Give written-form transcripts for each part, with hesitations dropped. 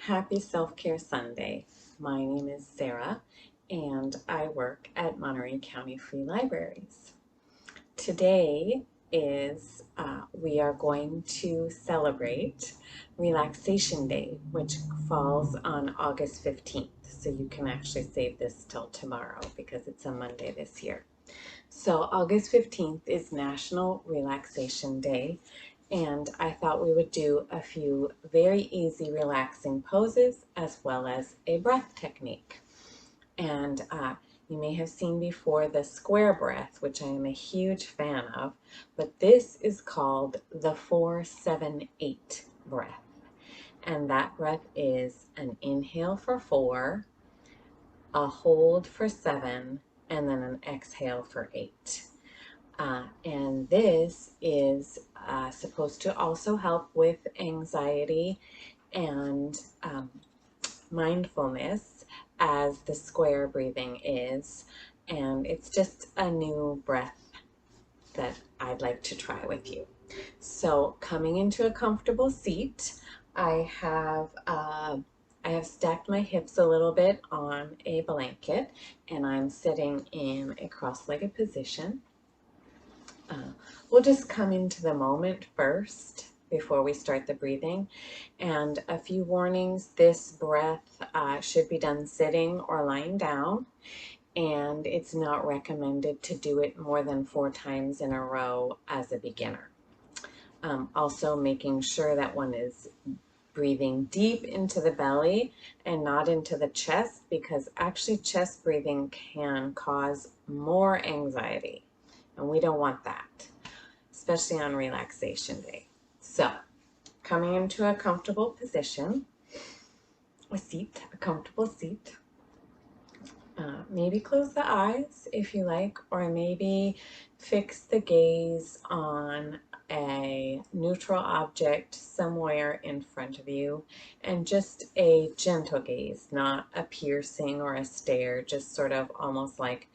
Happy Self-Care Sunday. My name is Sarah and I work at Monterey County Free Libraries. Today we are going to celebrate Relaxation Day, which falls on August 15th. So you can actually save this till tomorrow because it's a Monday this year. So August 15th is National Relaxation Day, and I thought we would do a few very easy relaxing poses as well as a breath technique. And you may have seen before the square breath, which I am a huge fan of, but this is called the 4-7-8 breath. And that breath is an inhale for 4, a hold for 7, and then an exhale for 8. And this is supposed to also help with anxiety and mindfulness, as the square breathing is. And it's just a new breath that I'd like to try with you. So coming into a comfortable seat, I have stacked my hips a little bit on a blanket, and I'm sitting in a cross-legged position. We'll just come into the moment first before we start the breathing. And a few warnings: this breath should be done sitting or lying down, and it's not recommended to do it more than 4 times in a row as a beginner. Also making sure that one is breathing deep into the belly and not into the chest, because actually chest breathing can cause more anxiety, and we don't want that, especially on Relaxation Day. So coming into a comfortable position, a comfortable seat. Maybe close the eyes if you like, or maybe fix the gaze on a neutral object somewhere in front of you, and just a gentle gaze, not a piercing or a stare, just sort of almost like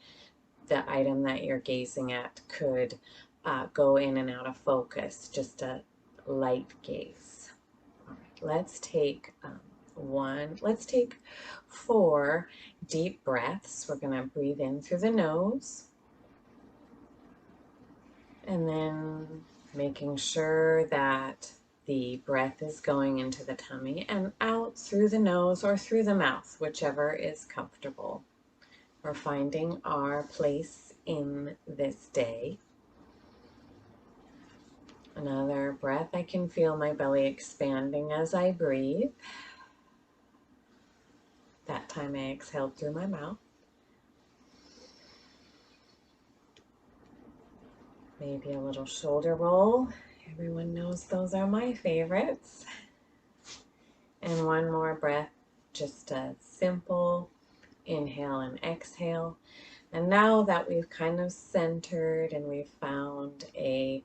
the item that you're gazing at could go in and out of focus, just a light gaze. All right, let's take 4 deep breaths. We're going to breathe in through the nose, and then making sure that the breath is going into the tummy and out through the nose or through the mouth, whichever is comfortable. We're finding our place in this day. Another breath. I can feel my belly expanding as I breathe. That time I exhaled through my mouth. Maybe a little shoulder roll. Everyone knows those are my favorites. And one more breath, just a simple inhale and exhale. And now that we've kind of centered and we've found a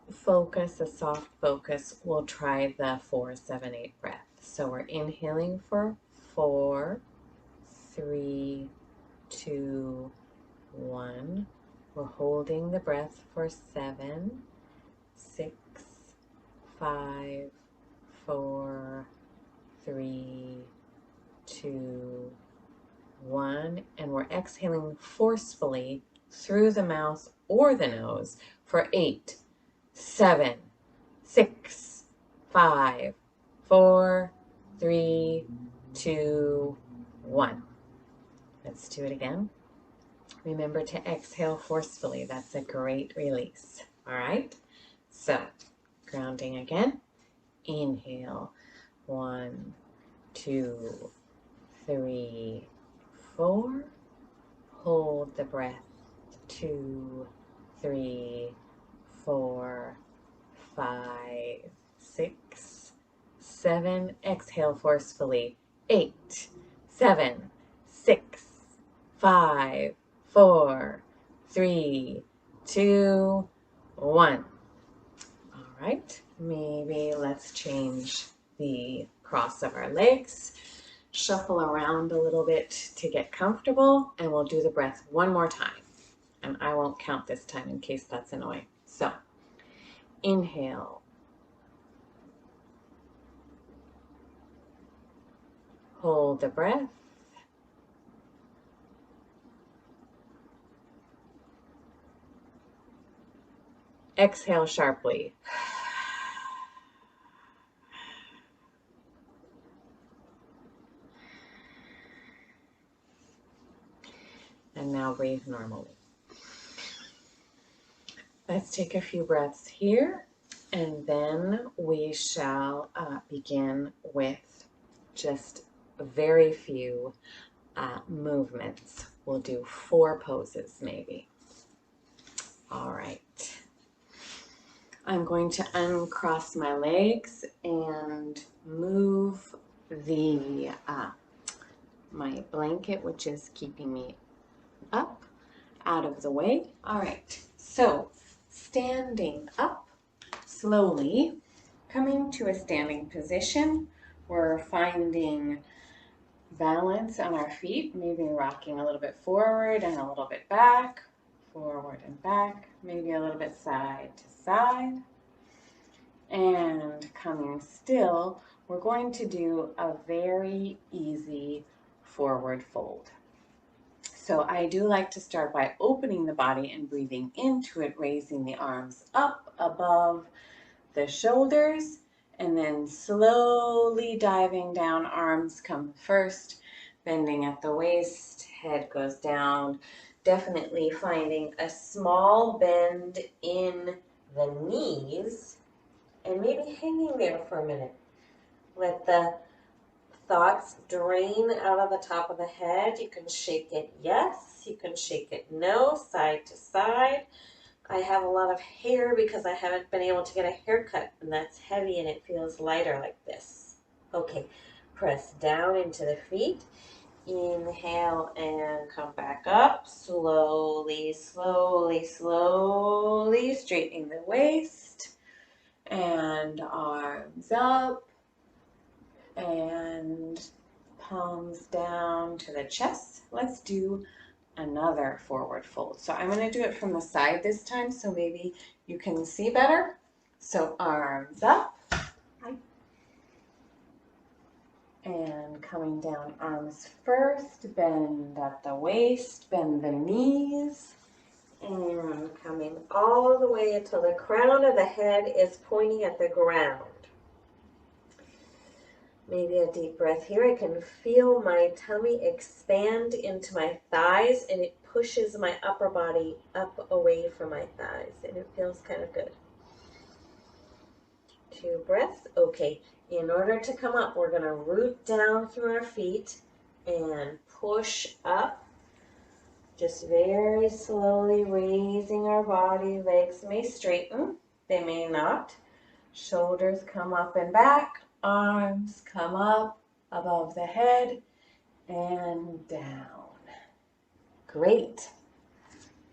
focus, a soft focus, we'll try the 4-7-8 breath. So we're inhaling for 4, 3, 2, 1. We're holding the breath for 7, 6, 5, 4, 3, 2, 1. And we're exhaling forcefully through the mouth or the nose for 8, 7, 6, 5, 4, 3, 2, 1. Let's do it again. Remember to exhale forcefully. That's a great release. All right. So grounding again. Inhale. 1, 2, 3, 4. Hold the breath. 2, 3, 4, 5, 6, 7. Exhale forcefully. 8, 7, 6, 5, 4, 3, 2, 1. All right, maybe let's change the cross of our legs, shuffle around a little bit to get comfortable, and we'll do the breath one more time. And I won't count this time in case that's annoying. So inhale. Hold the breath. Exhale sharply. And now breathe normally. Let's take a few breaths here, and then we shall begin with just very few movements. We'll do 4 poses maybe. All right. I'm going to uncross my legs and move the my blanket, which is keeping me up, out of the way. All right, so standing up slowly, coming to a standing position. We're finding balance on our feet, maybe rocking a little bit forward and a little bit back, forward and back, maybe a little bit side to side. And coming still, we're going to do a very easy forward fold. So I do like to start by opening the body and breathing into it, raising the arms up above the shoulders, and then slowly diving down. Arms come first, bending at the waist, head goes down. Definitely finding a small bend in the knees and maybe hanging there for a minute. Let the thoughts drain out of the top of the head. You can shake it yes, you can shake it no, side to side. I have a lot of hair because I haven't been able to get a haircut, and that's heavy and it feels lighter like this. Okay, press down into the feet. Inhale and come back up. Slowly, slowly, slowly straightening the waist and arms up. And palms down to the chest. Let's do another forward fold. So I'm going to do it from the side this time so maybe you can see better. So arms up. And coming down, arms first, bend at the waist, bend the knees, and coming all the way until the crown of the head is pointing at the ground. Maybe a deep breath here. I can feel my tummy expand into my thighs, and it pushes my upper body up away from my thighs, and it feels kind of good. 2 breaths. Okay, in order to come up, we're going to root down through our feet and push up. Just very slowly raising our body. Legs may straighten, they may not. Shoulders come up and back. Arms come up above the head and down. Great.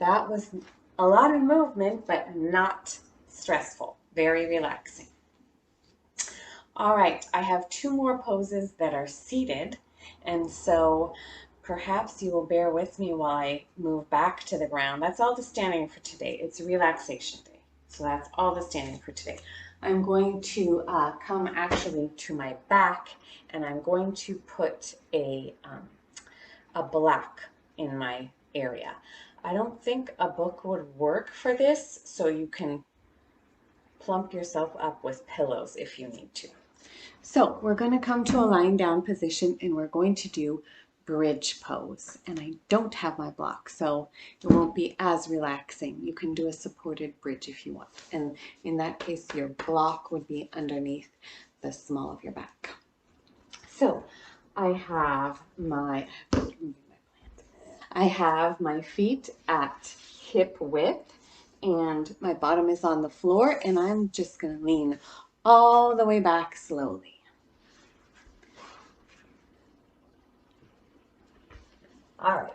That was a lot of movement, but not stressful. Very relaxing. All right, I have 2 more poses that are seated, and so perhaps you will bear with me while I move back to the ground. That's all the standing for today. It's relaxation day, so that's all the standing for today. I'm going to come actually to my back, and I'm going to put a block in my area. I don't think a book would work for this, so you can plump yourself up with pillows if you need to. So we're going to come to a lying down position, and we're going to do bridge pose. And I don't have my block, so it won't be as relaxing. You can do a supported bridge if you want. And in that case, your block would be underneath the small of your back. So I have my feet at hip width, and my bottom is on the floor, and I'm just going to lean all the way back slowly. All right.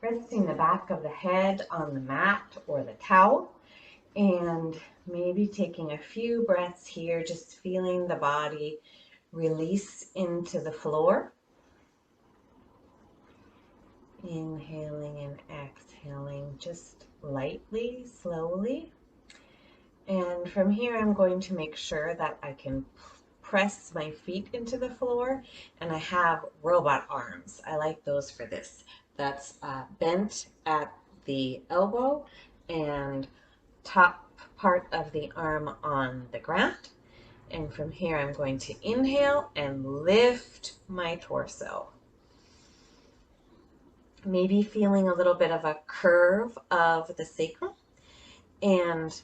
Resting the back of the head on the mat or the towel, and maybe taking a few breaths here, just feeling the body release into the floor. Inhaling and exhaling just lightly, slowly. And from here, I'm going to make sure that I can press my feet into the floor, and I have robot arms. I like those for this. That's bent at the elbow and top part of the arm on the ground. And from here, I'm going to inhale and lift my torso. Maybe feeling a little bit of a curve of the sacrum and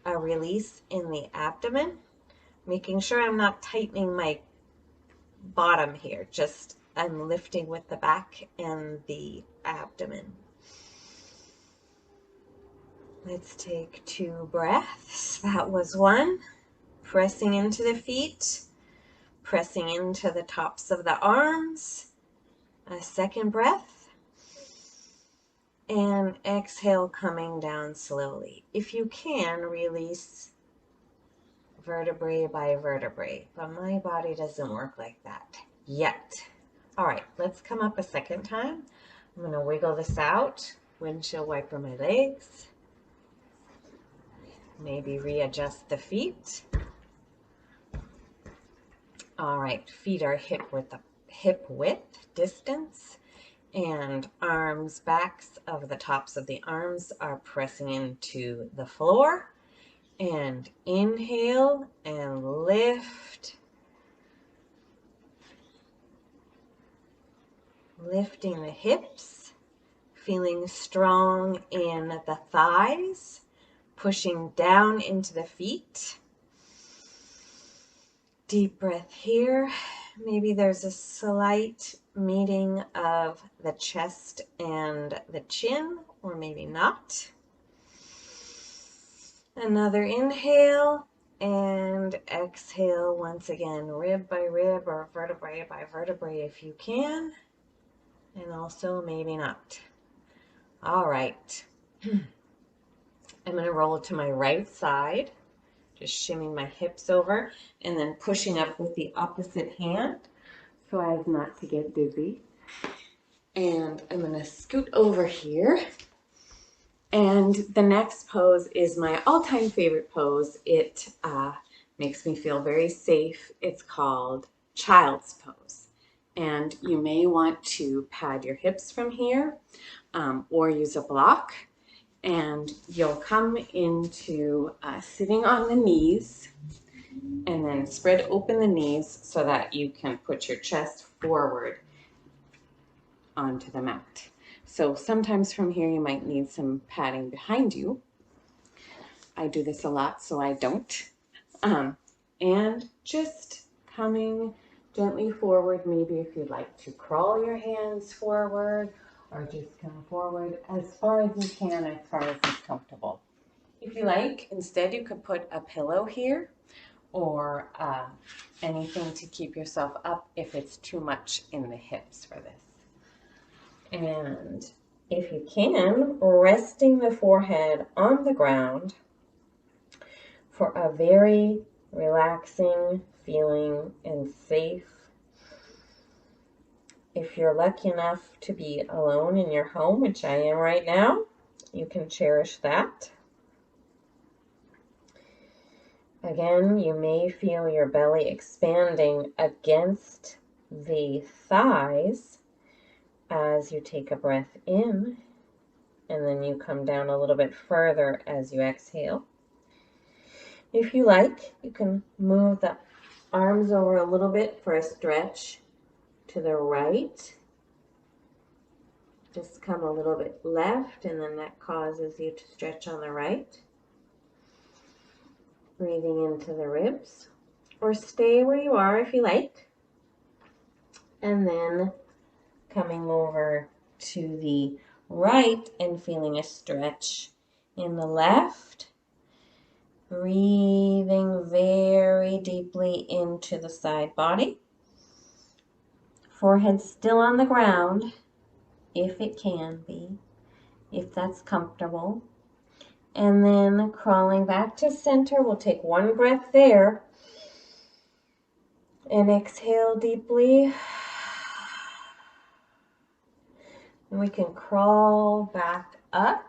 a release in the abdomen, making sure I'm not tightening my bottom here, just I'm lifting with the back and the abdomen. Let's take 2 breaths. That was 1. Pressing into the feet, pressing into the tops of the arms. A 2nd breath. And exhale, coming down slowly. If you can, release vertebrae by vertebrae, but my body doesn't work like that yet. All right, let's come up a 2nd time. I'm going to wiggle this out, windshield wiper my legs, maybe readjust the feet. All right, feet are hip width distance, and arms, backs of the tops of the arms are pressing into the floor. And inhale and lift. Lifting the hips, feeling strong in the thighs, pushing down into the feet. Deep breath here. Maybe there's a slight meeting of the chest and the chin, or maybe not. Another inhale and exhale once again, rib by rib or vertebrae by vertebrae if you can, and also maybe not. All right. I'm going to roll to my right side, just shimming my hips over and then pushing up with the opposite hand so as not to get dizzy. And I'm going to scoot over here. And the next pose is my all-time favorite pose. It makes me feel very safe. It's called Child's Pose. And you may want to pad your hips from here or use a block. And you'll come into sitting on the knees and then spread open the knees so that you can put your chest forward onto the mat. So sometimes from here you might need some padding behind you. I do this a lot, so I don't. And just coming gently forward, maybe if you'd like to crawl your hands forward or just come forward as far as you can, as far as is comfortable. If you like, instead you could put a pillow here or anything to keep yourself up if it's too much in the hips for this. And if you can, resting the forehead on the ground for a very relaxing feeling and safe. If you're lucky enough to be alone in your home, which I am right now, you can cherish that. Again, you may feel your belly expanding against the thighs as you take a breath in, and then you come down a little bit further as you exhale. If you like, you can move the arms over a little bit for a stretch to the right. Just come a little bit left, and then that causes you to stretch on the right. Breathing into the ribs, or stay where you are if you like. And then coming over to the right and feeling a stretch in the left. Breathing very deeply into the side body. Forehead still on the ground, if it can be, if that's comfortable. And then crawling back to center, we'll take 1 breath there. And exhale deeply. And we can crawl back up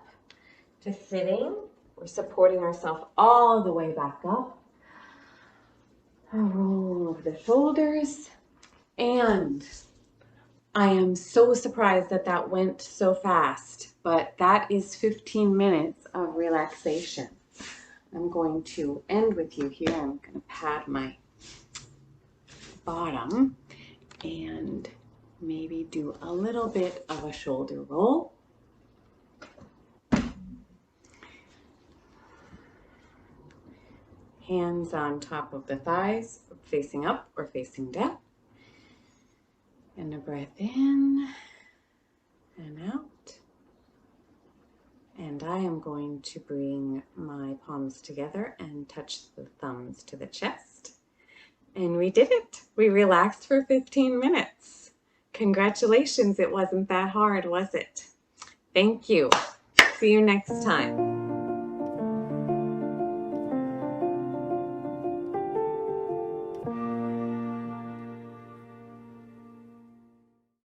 to sitting. We're supporting ourselves all the way back up. A roll of the shoulders. And I am so surprised that that went so fast, but that is 15 minutes of relaxation. I'm going to end with you here. I'm going to pad my bottom and maybe do a little bit of a shoulder roll. Hands on top of the thighs, facing up or facing down. And a breath in and out. And I am going to bring my palms together and touch the thumbs to the chest. And we did it. We relaxed for 15 minutes. Congratulations, it wasn't that hard, was it? Thank you. See you next time.